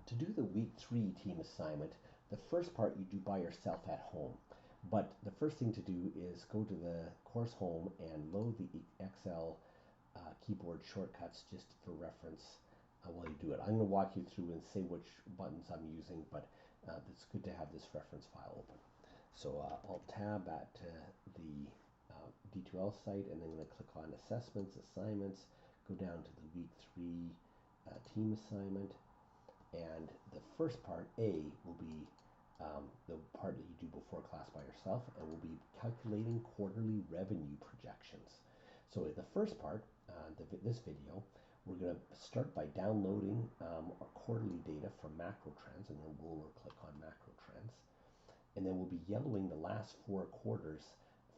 To do the week 3 team assignment, the first part you do by yourself at home. But the first thing to do is go to the course home and load the Excel keyboard shortcuts just for reference while you do it. I'm going to walk you through and say which buttons I'm using, but it's good to have this reference file open. So I'll tab at the D2L site, and then I'm going to click on Assessments, Assignments, go down to the Week 3 team assignment, and the first part, A, will be the part that you do before class by yourself, and we'll be calculating quarterly revenue projections. So in the first part, this video, we're going to start by downloading our quarterly data from MacroTrends, and then we'll click on MacroTrends. And then we'll be yellowing the last 4 quarters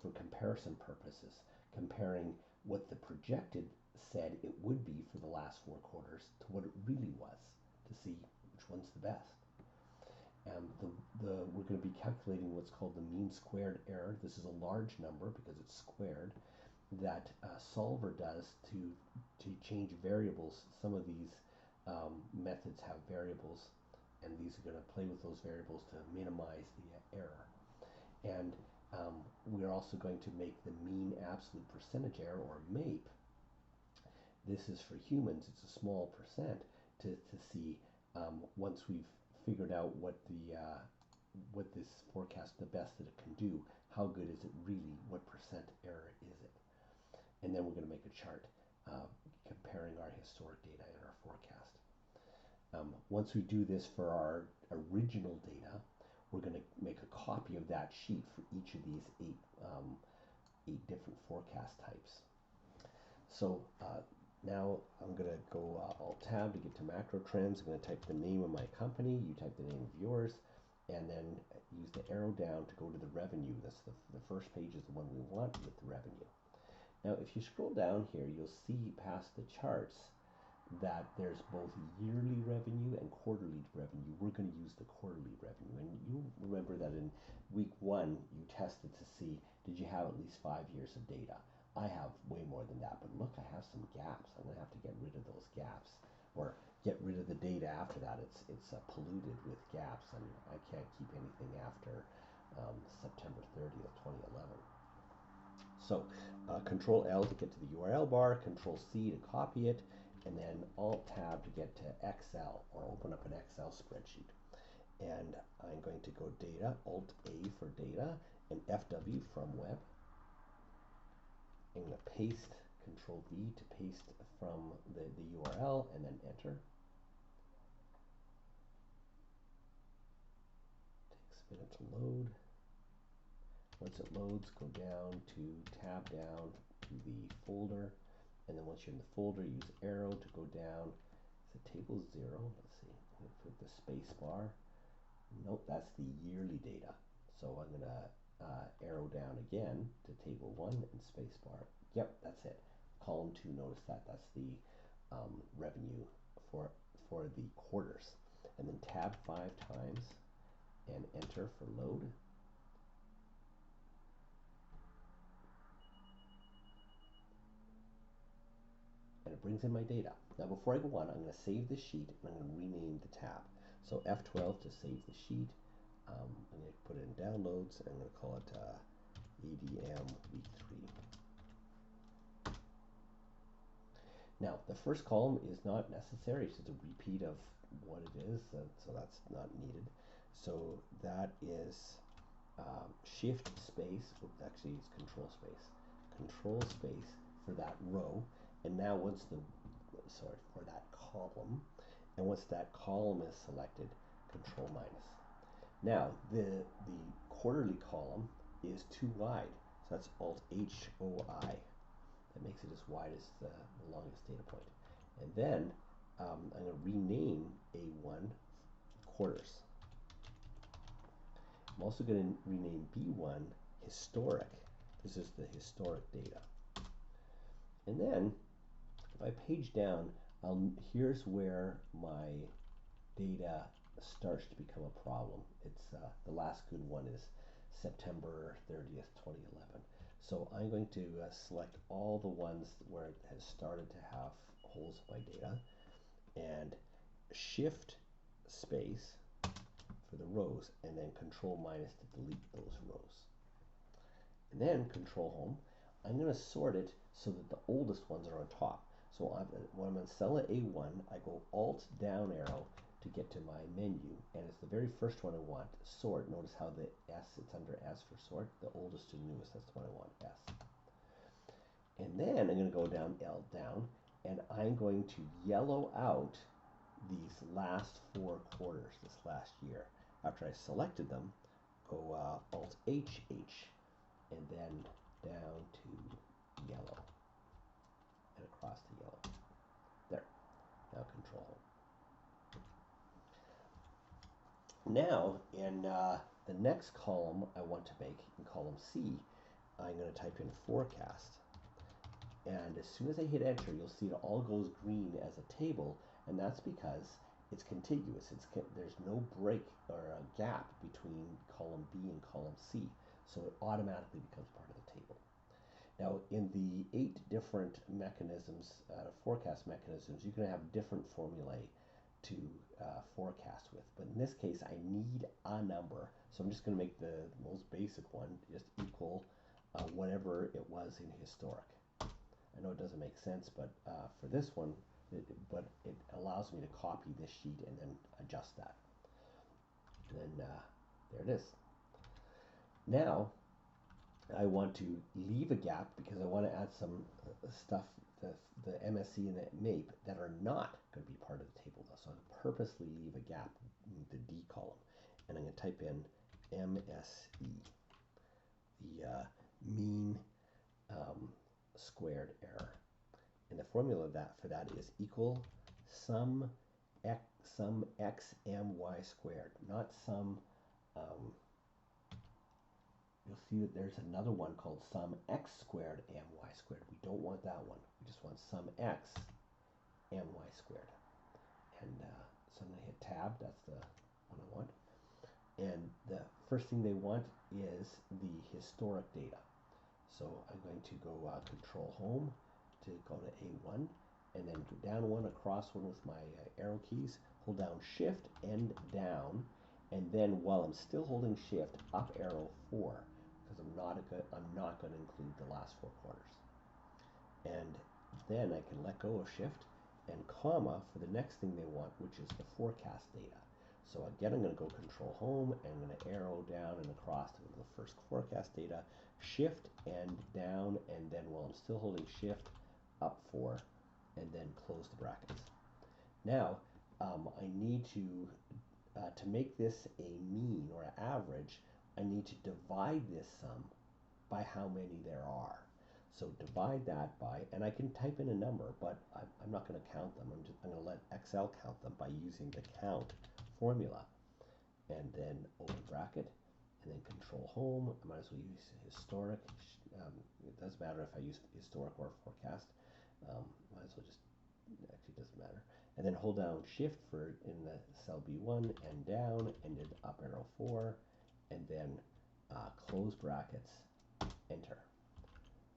for comparison purposes, comparing what the projected said it would be for the last 4 quarters to what it really was, to see which one's the best. We're going to be calculating what's called the mean squared error. This is a large number because it's squared that Solver does to change variables. Some of these methods have variables, and these are going to play with those variables to minimize the error. And we're also going to make the mean absolute percentage error, or MAPE. This is for humans, it's a small percent, to see once we've figured out what this forecast, the best that it can do, how good is it really, what percent error is it. And then we're going to make a chart comparing our historic data and our forecast. Once we do this for our original data, we're going to make a copy of that sheet for each of these 8 different forecast types. So now I'm going to go Alt-Tab to get to MacroTrends. I'm going to type the name of my company. You type the name of yours, and then use the arrow down to go to the revenue. That's the first page is the one we want with the revenue. Now, if you scroll down here, you'll see past the charts that there's both yearly revenue and quarterly revenue. We're going to use the quarterly revenue. And you remember that in week 1, you tested to see, did you have at least 5 years of data? I have way more than that, but look, I have some gaps. I'm going to have to get rid of those gaps, or get rid of the data after that. It's polluted with gaps, and I can't keep anything after September 30th, 2011. So Control L to get to the URL bar, Control C to copy it, and then Alt Tab to get to Excel, or open up an Excel spreadsheet. And I'm going to go Data, Alt A for Data, and FW from Web. I'm going to paste, Control V to paste from the URL, and then Enter. Takes a minute to load. Once it loads, go down to tab down to the folder, and then once you're in the folder, use arrow to go down. The table 0. Let's see. I'm going to put the space bar. Nope, that's the yearly data. So I'm going to arrow down again to table 1 and space bar. Yep, that's it. Column 2. Notice that's the revenue for the quarters. And then tab 5 times and enter for load. And it brings in my data. Now before I go on, I'm going to save the sheet, and I'm going to rename the tab. So F12 to save the sheet. I'm going to put it in downloads, and I'm going to call it ADM Week 3. Now the first column is not necessary, it's just a repeat of what it is, so that's not needed. So that is Shift space, actually it's Control space for that row. And now once for that column, and once that column is selected, Control minus. Now the quarterly column is too wide, so that's Alt HOI. That makes it as wide as the longest data point. And then I'm going to rename A1 quarters. I'm also going to rename B1 historic. This is the historic data. And then if I page down, here's where my data starts to become a problem. It's the last good one is September 30th, 2011. So I'm going to select all the ones where it has started to have holes in my data, and Shift space for the rows, and then control minus to delete those rows. And then control home. I'm going to sort it so that the oldest ones are on top. So when I'm in cell at A1, I go Alt down arrow to get to my menu, and it's the very first one I want. Sort. Notice how the S, it's under S for sort. The oldest to newest, that's the one I want, S. And then I'm going to go down L down, and I'm going to yellow out these last 4 quarters, this last year. After I selected them, go Alt H, and then down to yellow, and across to yellow. There. Now control home. Now, in the next column I want to make, in column C, I'm going to type in forecast. And as soon as I hit enter, you'll see it all goes green as a table, and that's because it's contiguous. There's no break or a gap between column B and column C, so it automatically becomes part of the table. Now, in the 8 different mechanisms, forecast mechanisms, you can have different formulae to forecast with. But in this case, I need a number, so I'm just going to make the most basic one just equal whatever it was in historic. I know it doesn't make sense, but for this one, it allows me to copy this sheet and then adjust that. And then there it is. Now, I want to leave a gap because I want to add some stuff, the MSC and the MAPE, that are not going to be part of the table though. So I'm going to purposely leave a gap in the D column. And I'm going to type in MSE, the mean squared error. And the formula for that is equal sum x m y squared, not sum. You'll see that there's another one called sum x squared m y squared. We don't want that one. We just want sum x m y squared. And so I'm going to hit tab. That's the one I want. And the first thing they want is the historic data. So I'm going to go control home to go to A1, and then go down one, across one with my arrow keys, hold down shift and down, and then while I'm still holding shift, up arrow 4, because I'm not going to include the last 4 quarters. And then I can let go of shift and comma for the next thing they want, which is the forecast data. So again, I'm going to go control home, and I'm going to arrow down and across to the first forecast data, shift and down, and then while I'm still holding shift, up 4, and then close the brackets. Now, I need to make this a mean or an average, I need to divide this sum by how many there are. So divide that by, and I can type in a number, but I'm not going to count them. I'm going to let Excel count them by using the count formula. And then open bracket, and then control home. I might as well use historic. It doesn't matter if I use historic or forecast. Might as well just, actually doesn't matter. And then hold down shift for in the cell B1 and down, and then up arrow 4, and then close brackets, enter.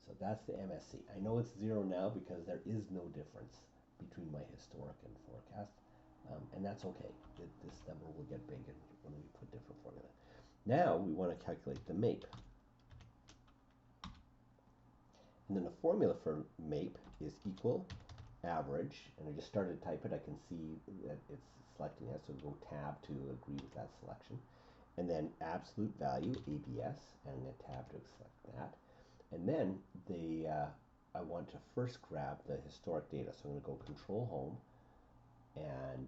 So that's the MSC. I know it's 0 now because there is no difference between my historic and forecast, and that's okay. This number will get big when we put different formula. Now we want to calculate the MAPE. And then the formula for MAPE is equal average, and I just started to type it. I can see that it's selecting that, so go tab to agree with that selection. And then absolute value, ABS, and I'm going to tab to select that. And then I want to first grab the historic data, so I'm going to go control home and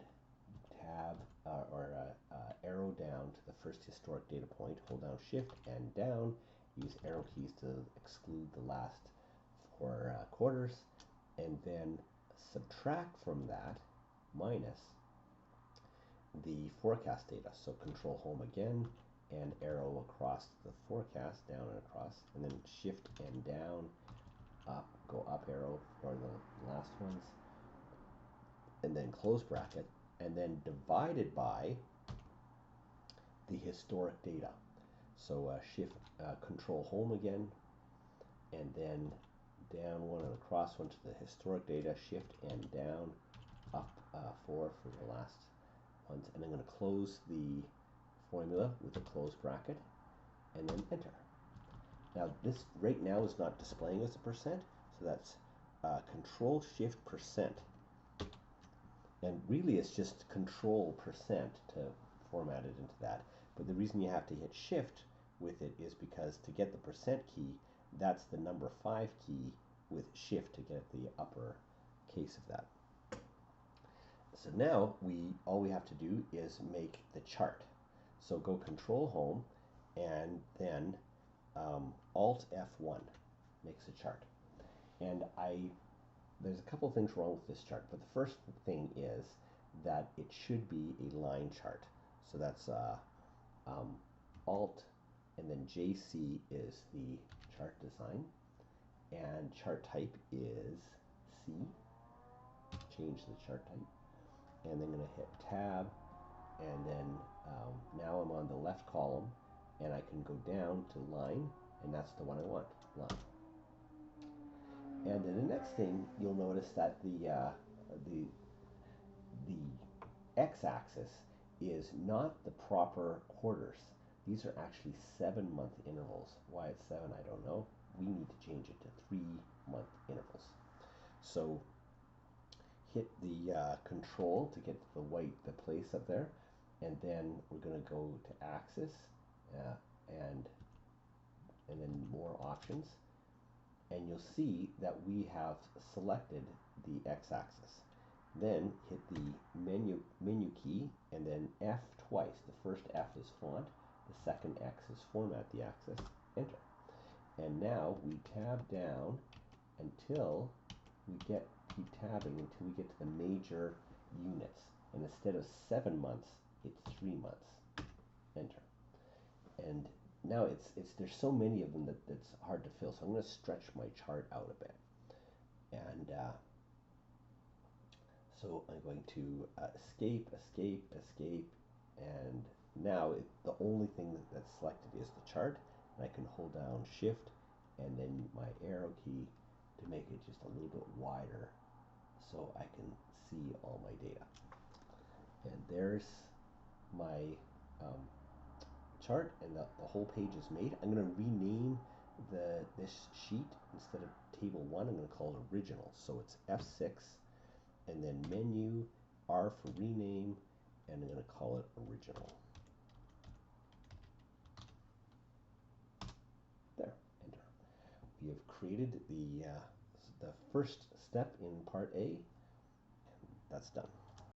tab arrow down to the first historic data point, hold down shift and down, use arrow keys to exclude the last 4 quarters, and then subtract from that minus the forecast data. So control home again and arrow across the forecast, down and across, and then shift and down, up, go up arrow for the last ones, and then close bracket, and then divided by the historic data. So shift, control home again, and then down one and across one to the historic data, shift and down, up 4 for the last once, and I'm going to close the formula with a closed bracket and then enter. Now this right now is not displaying as a percent, so that's Control Shift percent. And really it's just Control percent to format it into that. But the reason you have to hit Shift with it is because to get the percent key, that's the number 5 key with Shift to get the upper case of that. So now all we have to do is make the chart. So go Control Home and then Alt F1 makes a chart. And there's a couple things wrong with this chart, but the first thing is that it should be a line chart. So that's Alt and then JC is the chart design, and chart type is C. Change the chart type, and then I'm going to hit Tab, and then now I'm on the left column, and I can go down to line, and that's the one I want, line. And then the next thing you'll notice that the x-axis is not the proper quarters. These are actually 7-month intervals. Why it's 7, I don't know. We need to change it to 3-month intervals. So hit the Control to get the place up there, and then we're going to go to Axis and then more options, and you'll see that we have selected the x-axis. Then hit the menu key and then F twice. The first F is font, the second X is format the axis, enter. And now we tab down until keep tabbing until we get to the major units. And instead of 7 months, it's 3 months, enter. And now there's so many of them that's hard to fill, so I'm going to stretch my chart out a bit. And so I'm going to escape, and now the only thing that's selected is the chart, and I can hold down Shift and then my arrow key to make it just a little bit wider so I can see all my data. And there's my chart, and the whole page is made. I'm going to rename this sheet. Instead of Table 1, I'm going to call it Original. So it's F6, and then Menu, R for Rename, and I'm going to call it Original. There, enter. We have created the first step in Part A. That's done.